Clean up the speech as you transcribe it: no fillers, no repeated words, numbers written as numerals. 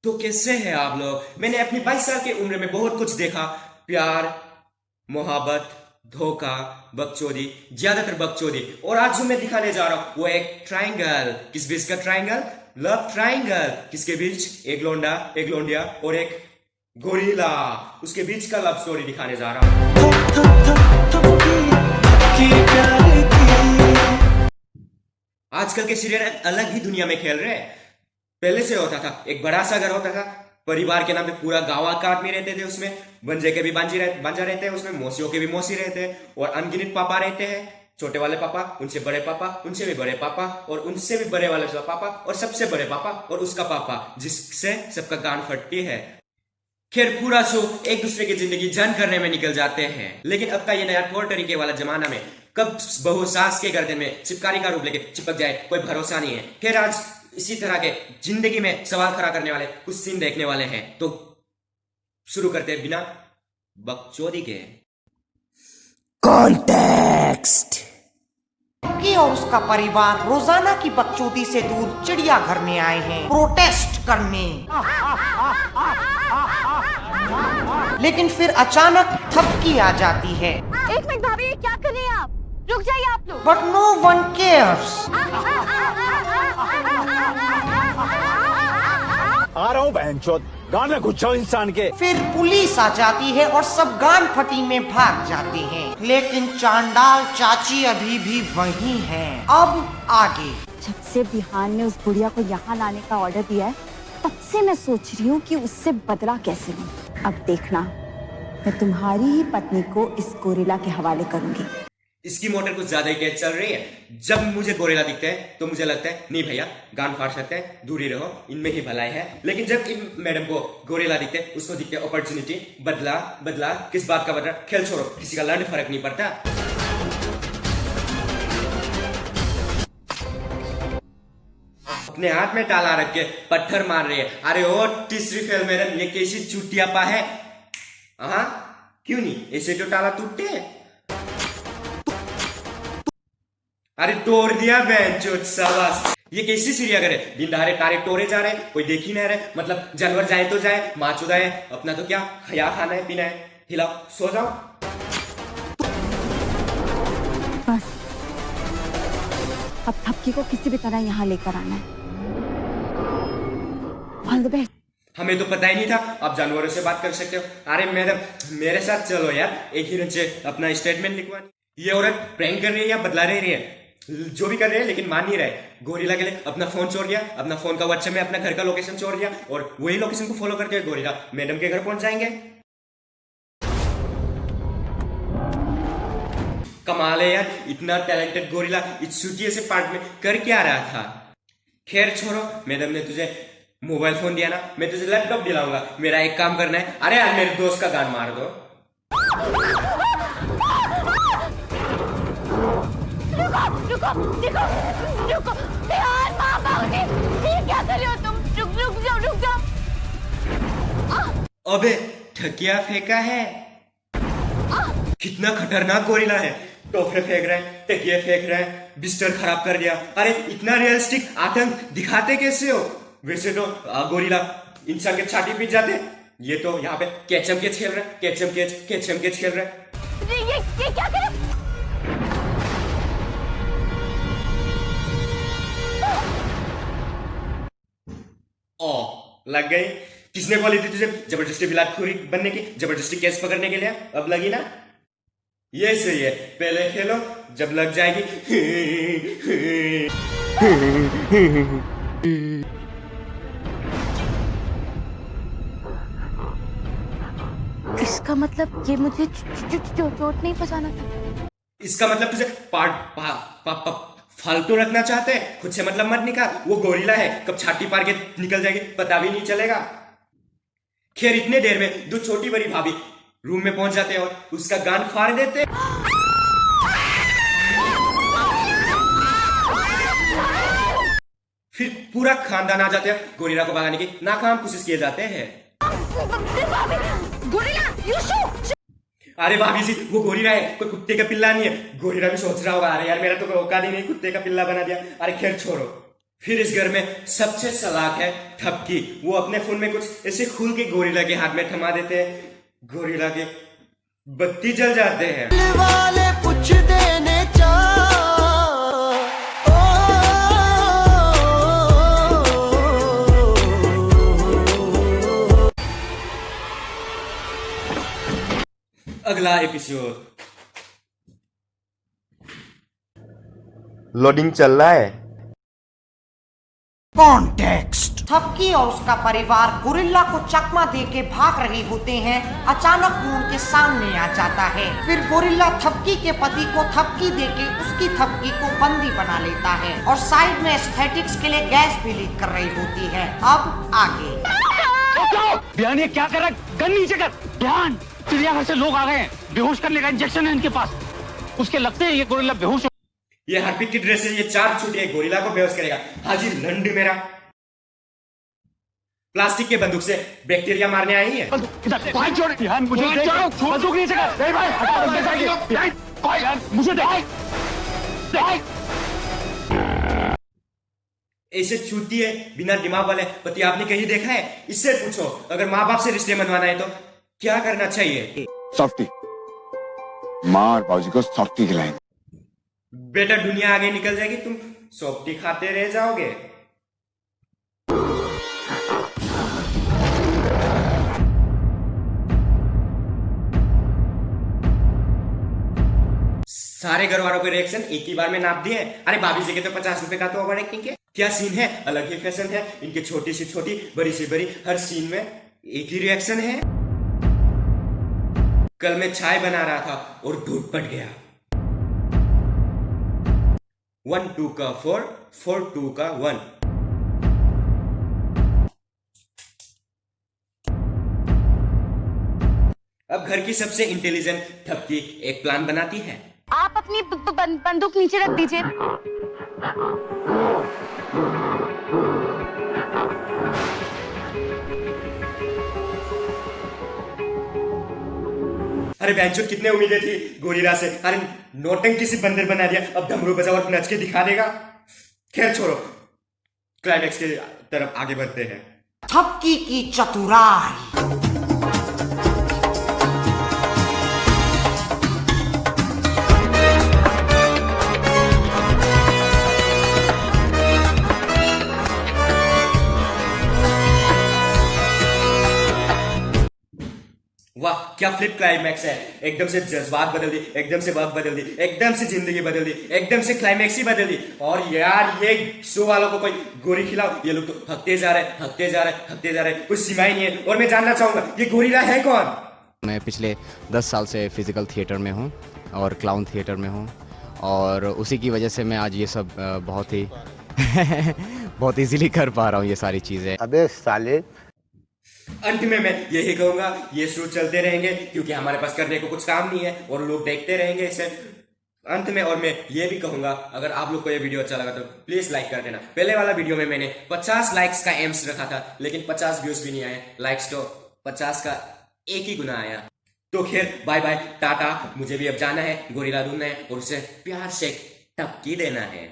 तो कैसे हैं आप लोग। मैंने अपनी 22 साल की उम्र में बहुत कुछ देखा। प्यार, मोहब्बत, धोखा, बकचोदी, ज्यादातर बकचोदी। और आज जो मैं दिखाने जा रहा हूं वो एक ट्रायंगल। किस बीच का ट्रायंगल? Love triangle. किसके बीच? एक लोंडा, एक लोंडिया और एक गोरिल्ला। उसके बीच का लव स्टोरी दिखाने जा रहा हूं। आजकल के सीरियल अलग ही दुनिया में खेल रहे हैं। पहले से होता था, एक बड़ा सा घर होता था, परिवार के नाम पे पूरा गांव का आदमी रहते थे उसमें। बंजे के भी बांजा रहते हैं उसमें, मौसियों के भी मौसी रहते हैं, और अनगिनत पापा रहते हैं। छोटे वाले पापा, उनसे बड़े पापा, उनसे भी बड़े पापा, और उनसे भी बड़े वाले पापा, और सबसे बड़े पापा, और उसका पापा, जिससे सबका गांड फटती है। खैर, पूरा शो एक दूसरे की जिंदगी जान करने में निकल जाते हैं। लेकिन अब का ये नया तौर तरीके वाला जमाना में कब बहू सास के गर्दन में चिपकारी का रूप लेके चिपक जाए कोई भरोसा नहीं है। खैर, आज इसी तरह के जिंदगी में सवाल खड़ा करने वाले कुछ सीन देखने वाले हैं, तो शुरू करते हैं बिना बकचोदी के। कॉन्टेक्स्ट। कि और उसका परिवार रोजाना की बकचोदी से दूर चिड़ियाघर में आए हैं प्रोटेस्ट करने। लेकिन फिर अचानक थपकी आ जाती है। एक मिनट भाभी, ये क्या कर रही हैं आप? रुक जाइए आप लोग। But no one cares. आ रहा हूँ बहनचोद, गान में घुस जाओ इंसान के। फिर पुलिस आ जाती है और सब गान फटी में भाग जाते हैं। लेकिन चांडाल चाची अभी भी वही हैं। अब आगे। जब से बिहान ने उस बुढ़िया को यहाँ लाने का ऑर्डर दिया है, तब से मैं सोच रही हूँ कि उससे बदला कैसे लूं। अब देखना, मैं तुम्हारी ही पत्नी को इस गोरिल्ला के हवाले करूंगी। इसकी मोटर कुछ ज्यादा ही तेज चल रही है। जब मुझे गोरिल्ला दिखते हैं तो मुझे लगता है नहीं भैया, गान फाड़ सकते हैं, दूरी रहो, इनमें ही भलाई है। लेकिन जब इन मैडम को गोरिल्ला दिखते हैं, उसको दिखते हैं अपॉर्चुनिटी। बदला बदला, किस बात का बदला? खेल छोड़ो, किसी का लड़ फर्क नहीं पड़ता। अपने हाथ में टाला रख के पत्थर मार रही है। अरे ओ तीसरी फेल मैडम, ये कैसी चुटियापा है? हाँ, क्यों नहीं? ऐसे तो टाला टूटते हैं। अरे तोड़ दिया बेंचोद सावास। ये कैसी चिड़ियाघर है? दिन दहाड़े तारे तोड़े जा रहे हैं, कोई देख ही नहीं रहे। मतलब जानवर जाए तो जाए, माँ चुदाए, अपना तो क्या खया खाना है, पीना है, हिलाओ, सो जाओ। बस अब थपकी को किसी भी तरह यहाँ लेकर आना है। All the best. हमें तो पता ही नहीं था आप जानवरों से बात कर सकते हो। अरे मैडम, मेरे साथ चलो यार, एक ही रन से अपना स्टेटमेंट लिखवानी। ये औरत प्रैंक कर रही है या बदला रही है? जो भी कर रहे हैं, लेकिन मान नहीं रहे। गोरिल्ला के लिए अपना फोन छोड़ दिया, अपना फोन का व्हाट्सएप में अपना घर का लोकेशन छोड़ दिया, और वही लोकेशन को फॉलो करते हुए गोरिल्ला मैडम के घर पहुंच जाएंगे। कमाल है यार, इतना टैलेंटेड गोरिल्ला इस छुट्टी से पार्ट में कर क्या रहा था। खैर छोड़ो, मैडम ने तुझे मोबाइल फोन दिया ना, मैं तुझे लैपटॉप दिलाऊंगा। मेरा एक काम करना है। अरे यार, मेरे दोस्त का गान मार दो। रुको रुको रुको, बिहान पापा उठे। ये क्या कर रहे हो तुम? रुक जाओ, रुक जाओ। अबे ठकिया फेंका है। कितना खतरनाक गोरिल्ला है। टोफे फेंक रहे हैं, टकिया फेंक रहे हैं, बिस्तर खराब कर दिया। अरे इतना रियलिस्टिक आतंक दिखाते कैसे हो? वैसे तो गोरिल्ला इंसान के छाती पीट जाते, ये तो यहाँ पे कैचम कैच खेल रहे हैं, कैचम कैच खेल रहे हैं। ये क्या कर रहे हो? ओ, लग गई। किसने बोली थी तुझे जबरदस्ती बिलाटखोरी बनने की, जबरदस्ती केस पकड़ने के लिए? अब लगी ना? ये सही है, पहले खेलो, जब लग जाएगी। इसका मतलब ये मुझे चोट नहीं पहुंचाना था। इसका मतलब तुझे फालतू रखना चाहते हैं। खुद से मतलब मत निकाल। वो गोरिल्ला है, कब छाती पार के निकल जाएगी पता भी नहीं चलेगा। खैर, इतने देर में दो छोटी बड़ी भाभी रूम में पहुंच जाते हैं और उसका गान फाड़ देते। फिर पूरा खानदान आ जाते हैं। गोरिल्ला को भगाने की नाकाम कोशिश किए जाते हैं। Gorilla, you shoot! अरे भाभी जी, वो गोरिल्ला है, कोई कुत्ते का पिल्ला नहीं है। गोरिल्ला भी सोच रहा होगा, अरे यार मेरा तो कोई औकात ही नहीं कुत्ते का पिल्ला बना दिया। अरे खैर छोड़ो, फिर इस घर में सबसे चालाक है ठपकी। वो अपने फोन में कुछ ऐसे खुल के गोरिल्ला के हाथ में थमा देते हैं, गोरिल्ला के बत्ती जल जाते हैं। वाले कुछ देने चा अगला एपिसोड लोडिंग चल रहा है। कॉन्टेक्स्ट। थपकी और उसका परिवार गोरिल्ला को चकमा देके भाग रहे होते हैं। अचानक वो उनके सामने आ जाता है। फिर गोरिल्ला थपकी के पति को थपकी देके उसकी थपकी को बंदी बना लेता है और साइड में एस्थेटिक्स के लिए गैस भी लीक कर रही होती है। अब आगे। ध्यान, ये क्या कर रहा है? गन नीचे कर। ध्यान, चिड़ियाघर से लोग आ गए हैं, बेहोश करने का इंजेक्शन है इनके पास। उसके लगते हैं ये गोरिल्ला बेहोश हो। ये हार्पिक की ड्रेस है, ये 4 छुट्टी गोरिल्ला को बेहोश करेगा। हाजी लंड मेरा प्लास्टिक के बंदूक से बैक्टीरिया मारने आई है। भाई छोड़, ध्यान मुझे देख, बंदूक नीचे कर। नहीं भाई, हटा दे जाएगी। भाई यार मुझे देख। ऐसे छूती है बिना दिमाग वाले पति आपने कहीं देखा है? इससे पूछो, अगर माँ बाप से रिश्ते मनवाना है तो क्या करना चाहिए? सॉफ्टी, माँ और बाबूजी को सॉफ्टी खिलाएंगे। बेटा दुनिया आगे निकल जाएगी, तुम सॉफ्टी खाते रह जाओगे। सारे घर वालों के रिएक्शन एक ही बार में नाप दिए। अरे भाभी जी के तो 50 रुपए का तो ओवर एक्टिंग है। क्या सीन है, अलग ही फैशन है इनके। छोटी से छोटी, बड़ी से बड़ी, हर सीन में एक ही रिएक्शन है। कल मैं चाय बना रहा था और दूध फट गया। 1 2 का 4, 4 2 का 1। अब घर की सबसे इंटेलिजेंट ठपकी एक प्लान बनाती है। आप अपनी बंदूक नीचे रख दीजिए। अरे बहनचोद, कितने उम्मीदें थी गोरिल्ला से। अरे नौटंकी से बंदर बना दिया, अब डमरू बजा और नच के दिखा देगा। खैर छोड़ो, क्लाइमैक्स के तरफ आगे बढ़ते हैं। थपकी की चतुराई। वाह, क्या फ्लिप क्लाइमैक्स है। एकदम से जज्बात बदल दी, एकदम से वक्त बदल दी, एकदम से जिंदगी बदल दी, एकदम से क्लाइमैक्स ही बदल दी। और यार ये शो वालों को कोई गोरी खिलाओ, ये लोग तो हकते जा रहे, हकते जा रहे, हकते जा रहे, कुछ सीमा ही नहीं है। और मैं जानना चाहूंगा ये गोरिल्ला है कौन? मैं पिछले 10 साल से फिजिकल थिएटर में हूँ और क्लाउन थिएटर में हूँ, और उसी की वजह से मैं आज ये सब बहुत ही बहुत इजीली कर पा रहा हूँ ये सारी चीज़ें। अबे साले। अंत में मैं यही कहूंगा, ये शो चलते रहेंगे क्योंकि हमारे पास करने को कुछ काम नहीं है और लोग देखते रहेंगे इसे। अंत में और मैं ये भी कहूंगा, अगर आप लोग को ये वीडियो अच्छा लगा तो प्लीज लाइक कर देना। पहले वाला वीडियो में मैंने 50 लाइक्स का एम्स रखा था, लेकिन 50 व्यूज भी नहीं आए। लाइक्स तो 50 का 1 ही गुना आया। तो खैर बाय बाय, टाटा। मुझे भी अब जाना है, गोरिल्ला ढूंढना है और उसे प्यार से टपकी देना है।